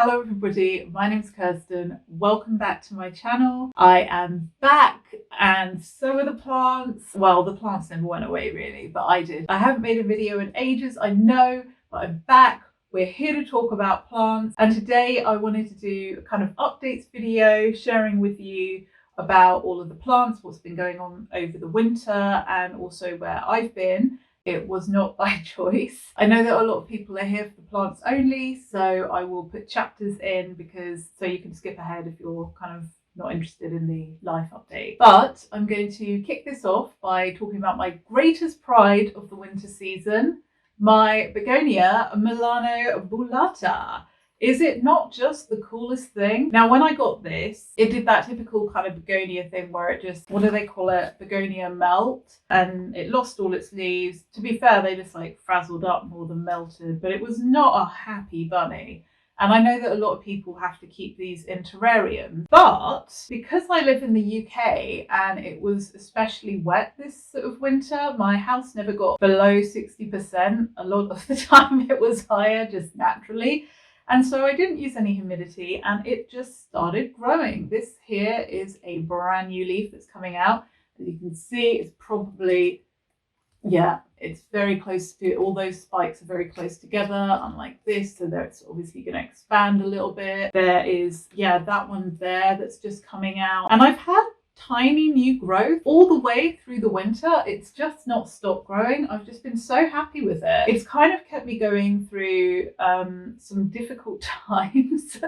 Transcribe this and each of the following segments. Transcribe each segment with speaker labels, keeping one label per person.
Speaker 1: Hello everybody, my name's Kirsten. Welcome back to my channel. I am back and so are the plants. Well, the plants never went away really, but I did. I haven't made a video in ages, I know, but I'm back. We're here to talk about plants, and today I wanted to do a kind of updates video sharing with you about all of the plants, what's been going on over the winter, and also where I've been. It was not by choice. I know that a lot of people are here for the plants only, so I will put chapters in so you can skip ahead if you're kind of not interested in the life update. But I'm going to kick this off by talking about my greatest pride of the winter season, my Begonia melanobullata. Is it not just the coolest thing? Now, when I got this, it did that typical kind of begonia thing where it just, what do they call it? Begonia melt. And it lost all its leaves. To be fair, they just like frazzled up more than melted, but it was not a happy bunny. And I know that a lot of people have to keep these in terrariums, but because I live in the UK and it was especially wet this sort of winter, my house never got below 60%. A lot of the time it was higher just naturally. And so I didn't use any humidity and it just started growing. This here is a brand new leaf that's coming out. As you can see, it's probably, it's very close to, all those spikes are very close together, unlike this. So that's obviously going to expand a little bit. There is, that one there that's just coming out. And I've had tiny new growth all the way through the winter. It's just not stopped growing. I've just been so happy with it. It's kind of kept me going through some difficult times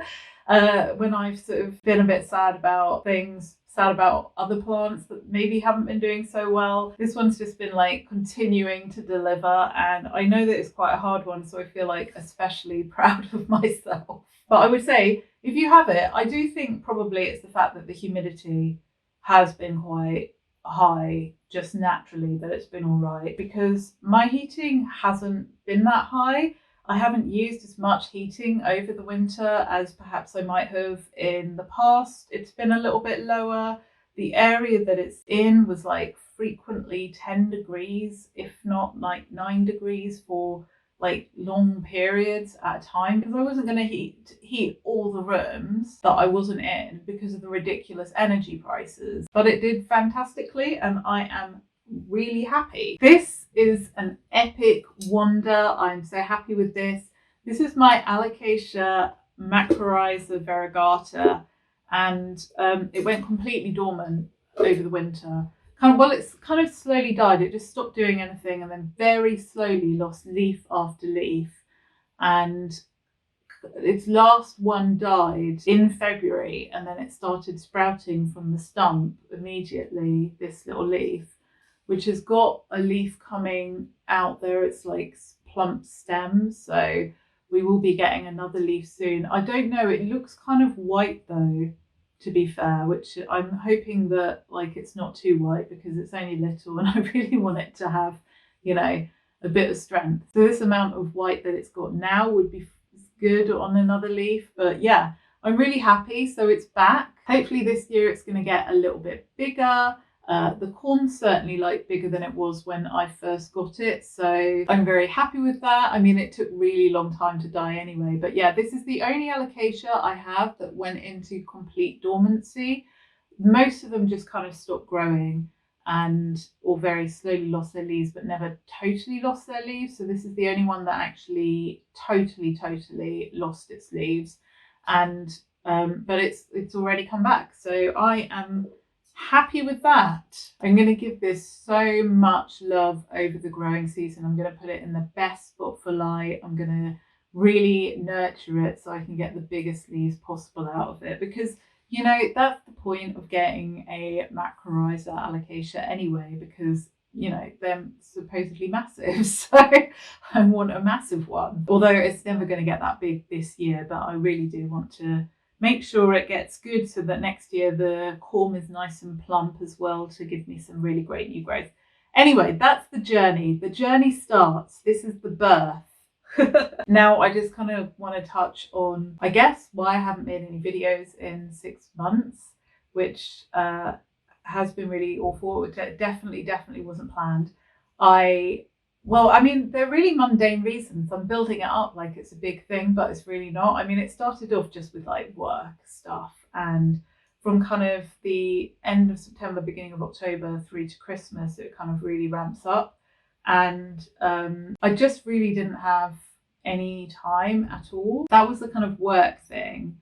Speaker 1: when I've sort of been a bit sad about things, sad about other plants that maybe haven't been doing so well. This one's just been like continuing to deliver, and I know that it's quite a hard one, so I feel like especially proud of myself. But I would say if you have it, I do think probably it's the fact that the humidity has been quite high just naturally, that it's been all right, because my heating hasn't been that high. I haven't used as much heating over the winter as perhaps I might have in the past. It's been a little bit lower. The area that it's in was like frequently 10 degrees, if not like 9 degrees for like long periods at a time, because I wasn't going to heat all the rooms that I wasn't in because of the ridiculous energy prices. But it did fantastically and I am really happy. This is an epic wonder. I'm so happy with this. This is my Alocasia macrorrhiza Variagata, and it went completely dormant over the winter. It's kind of slowly died. It just stopped doing anything and then very slowly lost leaf after leaf. And its last one died in February, and then it started sprouting from the stump immediately, this little leaf, which has got a leaf coming out there. It's like plump stems, so we will be getting another leaf soon. I don't know, it looks kind of white though, to be fair, which I'm hoping that like it's not too white because it's only little and I really want it to have, you know, a bit of strength. So this amount of white that it's got now would be good on another leaf. But yeah, I'm really happy. So it's back. Hopefully this year it's going to get a little bit bigger. The corn's certainly like bigger than it was when I first got it, so I'm very happy with that. I mean, it took really long time to die anyway, but yeah, this is the only Alocasia I have that went into complete dormancy. Most of them just kind of stopped growing or very slowly lost their leaves, but never totally lost their leaves. So this is the only one that actually totally lost its leaves, and but it's already come back, so I am happy with that. I'm going to give this so much love over the growing season. I'm going to put it in the best spot for light. I'm going to really nurture it so I can get the biggest leaves possible out of it, because you know that's the point of getting a macrorrhiza Alocasia anyway, because you know they're supposedly massive, so I want a massive one, although it's never going to get that big this year. But I really do want to make sure it gets good so that next year the corm is nice and plump as well to give me some really great new growth. Anyway, that's the journey. The journey starts. This is the birth. Now I just kind of want to touch on, I guess, why I haven't made any videos in 6 months, which has been really awful. It definitely wasn't planned. I Well, I mean, they're really mundane reasons. I'm building it up like it's a big thing, but it's really not. I mean, it started off just with like work stuff, and from kind of the end of September, beginning of October through to Christmas, it kind of really ramps up. And I just really didn't have any time at all. That was the kind of work thing.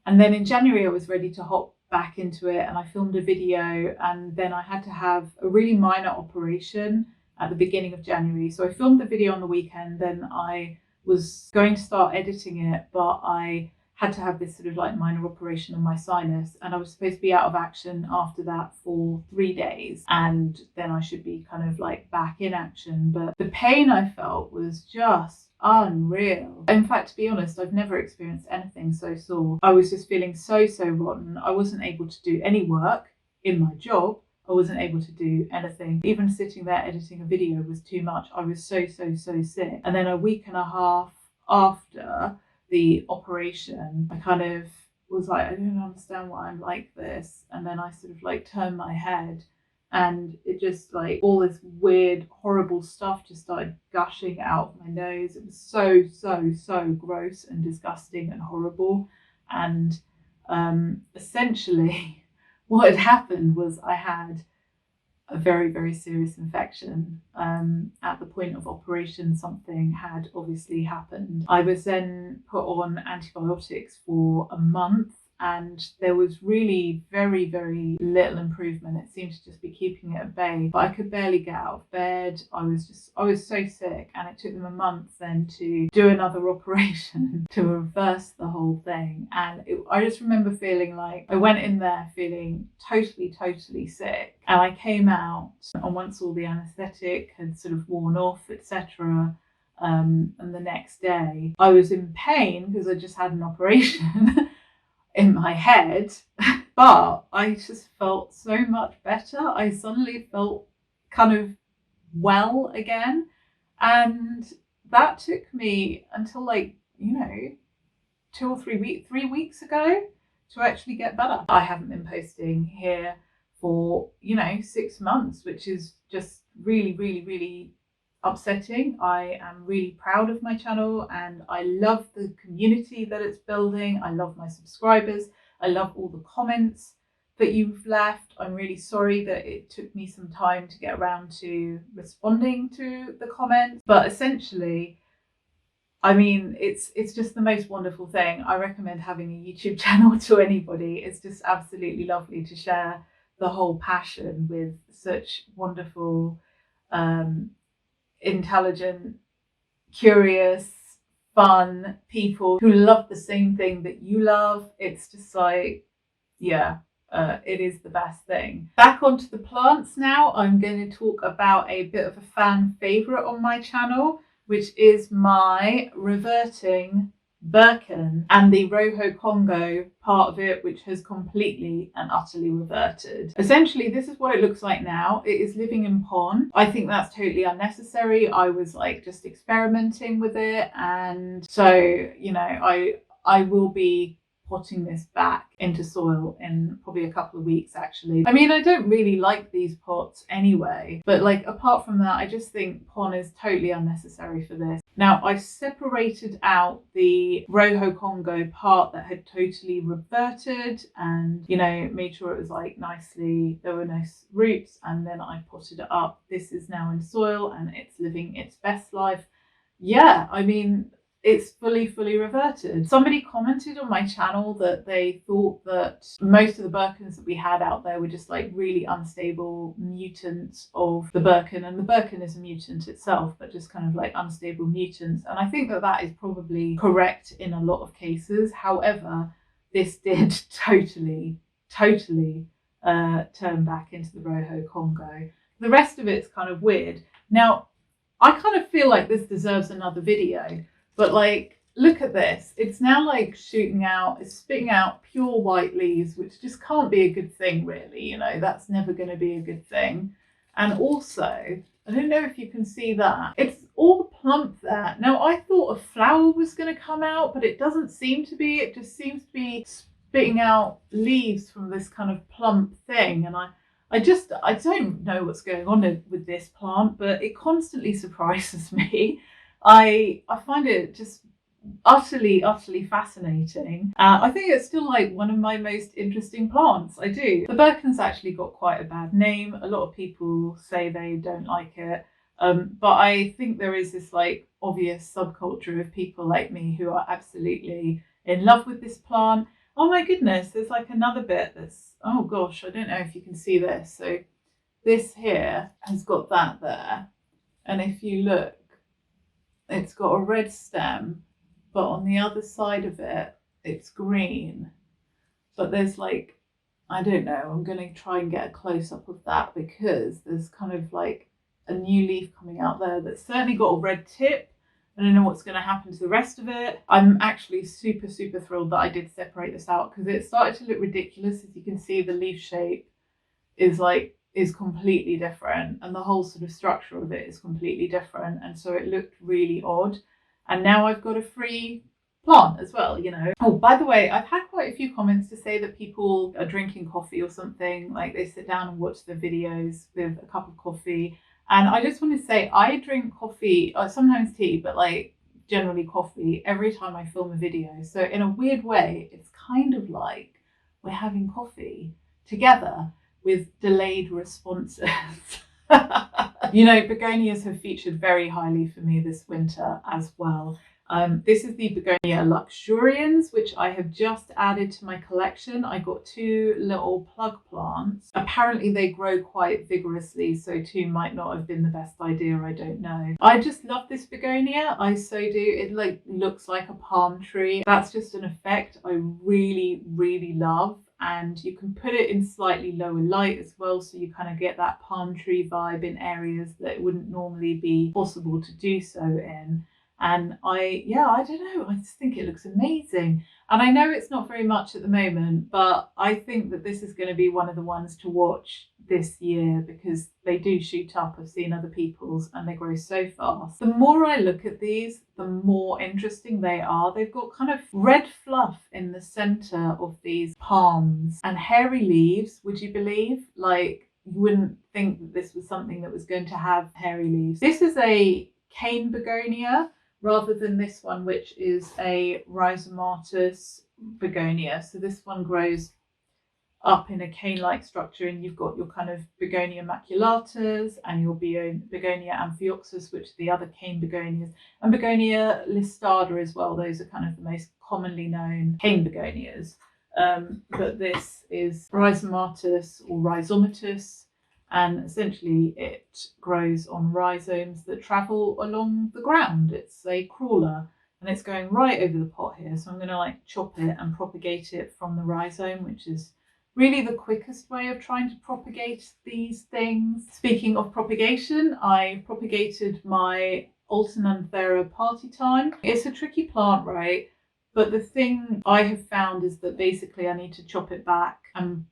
Speaker 1: And then in January, I was ready to hop back into it, and I filmed a video, and then I had to have a really minor operation at the beginning of January. So I filmed the video on the weekend, then I was going to start editing it, but I had to have this sort of like minor operation on my sinus, and I was supposed to be out of action after that for 3 days, and then I should be kind of like back in action. But the pain I felt was just unreal. In fact, to be honest, I've never experienced anything so sore. I was just feeling so rotten. I wasn't able to do any work in my job. I wasn't able to do anything. Even sitting there editing a video was too much. I was so sick. And then a week and a half after the operation, I kind of was like, I don't understand why I'm like this. And then I sort of like turned my head, and it just like all this weird, horrible stuff just started gushing out of my nose. It was so gross and disgusting and horrible. And essentially what had happened was I had a very serious infection. At the point of operation, something had obviously happened. I was then put on antibiotics for a month, and there was really very little improvement. It seemed to just be keeping it at bay, but I could barely get out of bed. I was so sick, and it took them a month then to do another operation to reverse the whole thing. And I just remember feeling like I went in there feeling totally sick, and I came out, and once all the anesthetic had sort of worn off, etc., and the next day I was in pain because I just had an operation in my head, but I just felt so much better. I suddenly felt kind of well again, and that took me until like 2 or 3 weeks ago to actually get better. I haven't been posting here for 6 months, which is just really upsetting. I am really proud of my channel, and I love the community that it's building. I love my subscribers. I love all the comments that you've left. I'm really sorry that it took me some time to get around to responding to the comments, but essentially, I mean, it's just the most wonderful thing. I recommend having a YouTube channel to anybody. It's just absolutely lovely to share the whole passion with such wonderful, intelligent, curious, fun people who love the same thing that you love. It's just like, it is the best thing. Back onto the plants now. I'm going to talk about a bit of a fan favorite on my channel, which is my reverting Birkin and the Rojo Congo part of it, which has completely and utterly reverted. Essentially, this is what it looks like now. It is living in pond. I think that's totally unnecessary. I was like just experimenting with it, and so I will be potting this back into soil in probably a couple of weeks, actually. I mean, I don't really like these pots anyway, but like apart from that, I just think pon is totally unnecessary for this. Now, I've separated out the Rojo Congo part that had totally reverted, and made sure it was like there were nice roots, and then I potted it up. This is now in soil, and it's living its best life. Yeah, I mean, it's fully reverted. Somebody commented on my channel that they thought that most of the Birkins that we had out there were just like really unstable mutants of the Birkin, and the Birkin is a mutant itself, but just kind of like unstable mutants. And I think that that is probably correct in a lot of cases. However, this did totally turn back into the Rojo Congo. The rest of it's kind of weird. Now, I kind of feel like this deserves another video. But like, look at this. It's now like shooting out, it's spitting out pure white leaves, which just can't be a good thing, really. That's never going to be a good thing. And also, I don't know if you can see that. It's all plump there. Now, I thought a flower was going to come out, but it doesn't seem to be. It just seems to be spitting out leaves from this kind of plump thing. And I don't know what's going on with this plant, but it constantly surprises me. I find it just utterly fascinating. I think it's still like one of my most interesting plants. I do. The Birkin's actually got quite a bad name. A lot of people say they don't like it. But I think there is this like obvious subculture of people like me who are absolutely in love with this plant. Oh my goodness, there's like another bit that's, oh gosh, I don't know if you can see this. So this here has got that there. And if you look, it's got a red stem, but on the other side of it, it's green. But there's like, I don't know, I'm going to try and get a close up of that because there's kind of like a new leaf coming out there that's certainly got a red tip. I don't know what's going to happen to the rest of it. I'm actually super thrilled that I did separate this out because it started to look ridiculous. As you can see, the leaf shape is completely different, and the whole sort of structure of it is completely different, and so it looked really odd. And now I've got a free plant as well, you know. Oh, by the way, I've had quite a few comments to say that people are drinking coffee or something, like they sit down and watch the videos with a cup of coffee. And I just want to say, I drink coffee, or sometimes tea, but like generally coffee every time I film a video. So in a weird way, it's kind of like we're having coffee together with delayed responses. You know, begonias have featured very highly for me this winter as well. This is the Begonia luxurians, which I have just added to my collection. I got 2 little plug plants. Apparently they grow quite vigorously, so 2 might not have been the best idea, I don't know. I just love this begonia, I so do. It like looks like a palm tree. That's just an effect I really love. And you can put it in slightly lower light as well, so you kind of get that palm tree vibe in areas that it wouldn't normally be possible to do so in. And I don't know, I just think it looks amazing. And I know it's not very much at the moment, but I think that this is going to be one of the ones to watch this year because they do shoot up. I've seen other people's and they grow so fast. The more I look at these, the more interesting they are. They've got kind of red fluff in the center of these palms and hairy leaves, would you believe? Like, you wouldn't think that this was something that was going to have hairy leaves. This is a cane begonia, rather than this one, which is a rhizomatous begonia. So this one grows up in a cane-like structure, and you've got your kind of Begonia maculatas and your Begonia amphioxus, which are the other cane begonias, and Begonia listada as well. Those are kind of the most commonly known cane begonias. But this is rhizomatous or rhizomatous, and essentially it grows on rhizomes that travel along the ground. It's a crawler and it's going right over the pot here. So I'm going to like chop it and propagate it from the rhizome, which is really the quickest way of trying to propagate these things. Speaking of propagation, I propagated my Alternanthera Partytime. It's a tricky plant, right? But the thing I have found is that basically I need to chop it back and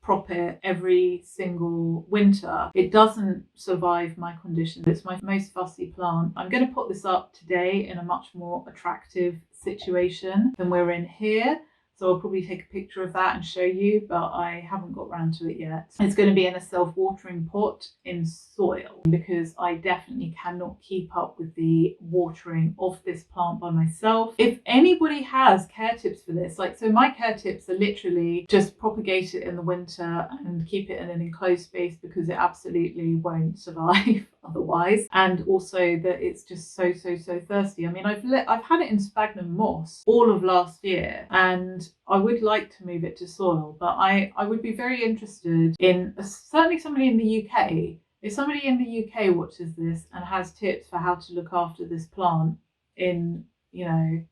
Speaker 1: prop it every single winter. It doesn't survive my conditions. It's my most fussy plant. I'm going to put this up today in a much more attractive situation than we're in here. So I'll probably take a picture of that and show you, but I haven't got around to it yet. It's going to be in a self-watering pot in soil because I definitely cannot keep up with the watering of this plant by myself. If anybody has care tips for this, so my care tips are literally just propagate it in the winter and keep it in an enclosed space because it absolutely won't survive otherwise, and also that it's just so thirsty. I mean, I've had it in sphagnum moss all of last year, and I would like to move it to soil, but I would be very interested in certainly somebody in the UK. If somebody in the UK watches this and has tips for how to look after this plant in, the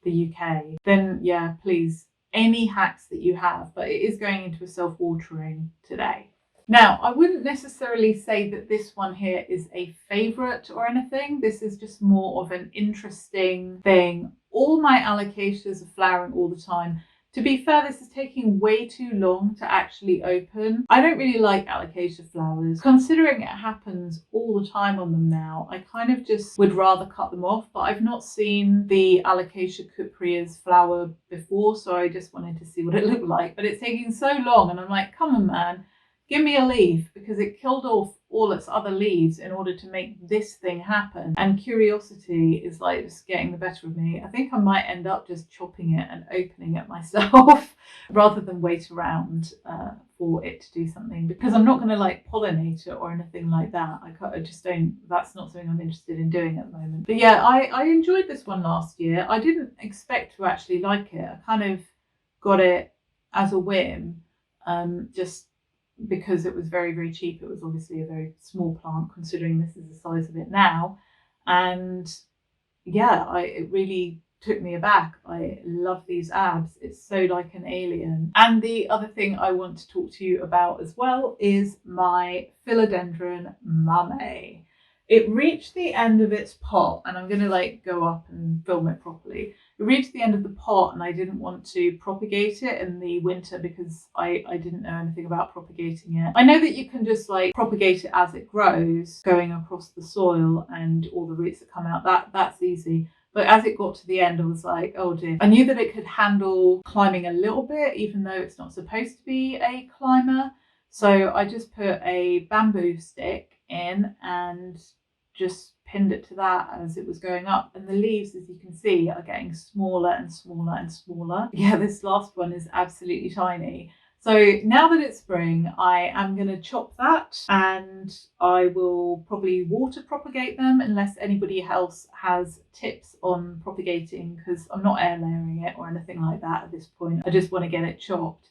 Speaker 1: UK, then yeah, please, any hacks that you have. But it is going into a self-watering today. Now, I wouldn't necessarily say that this one here is a favourite or anything. This is just more of an interesting thing. All my alocasias are flowering all the time. To be fair, this is taking way too long to actually open. I don't really like alocasia flowers. Considering it happens all the time on them now, I kind of just would rather cut them off, but I've not seen the Alocasia cuprea's flower before, so I just wanted to see what it looked like. But it's taking so long, and I'm like, come on, man. give me a leaf, because it killed off all its other leaves in order to make this thing happen. And curiosity is like just getting the better of me. I think I might end up just chopping it and opening it myself rather than wait around for it to do something, because I'm not going to like pollinate it or anything like that. I just don't, that's not something I'm interested in doing at the moment. But yeah, I enjoyed this one last year. I didn't expect to actually like it. I kind of got it as a whim, just because it was very, very cheap. It was obviously a very small plant considering this is the size of it now. And yeah, it really took me aback. I love these abs. It's so like an alien. And the other thing I want to talk to you about as well is my Philodendron mamei. It reached the end of its pot, and I'm going to like go up and film it properly. It reached the end of the pot, and I didn't want to propagate it in the winter because I didn't know anything about propagating it. I know that you can just like propagate it as it grows, going across the soil and all the roots that come out. That's easy. But as it got to the end, I was like, oh dear. I knew that it could handle climbing a little bit, even though it's not supposed to be a climber. So I just put a bamboo stick in and just pinned it to that as it was going up. And the leaves, as you can see, are getting smaller and smaller and smaller. Yeah, this last one is absolutely tiny. So now that it's spring, I am going to chop that, and I will probably water propagate them unless anybody else has tips on propagating, because I'm not air layering it or anything like that at this point. I just want to get it chopped.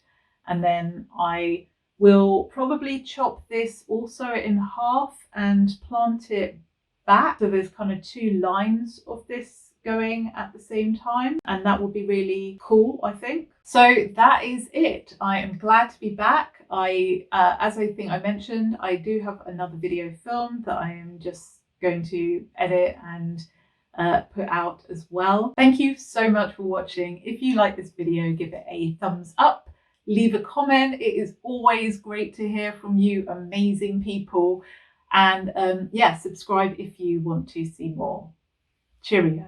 Speaker 1: And then I will probably chop this also in half and plant it back. So there's kind of two lines of this going at the same time, and that will be really cool, I think. So that is it. I am glad to be back. As I think I mentioned, I do have another video filmed that I am just going to edit and put out as well. Thank you so much for watching. If you like this video, give it a thumbs up, leave a comment. It is always great to hear from you amazing people. And yeah, subscribe if you want to see more. Cheerio.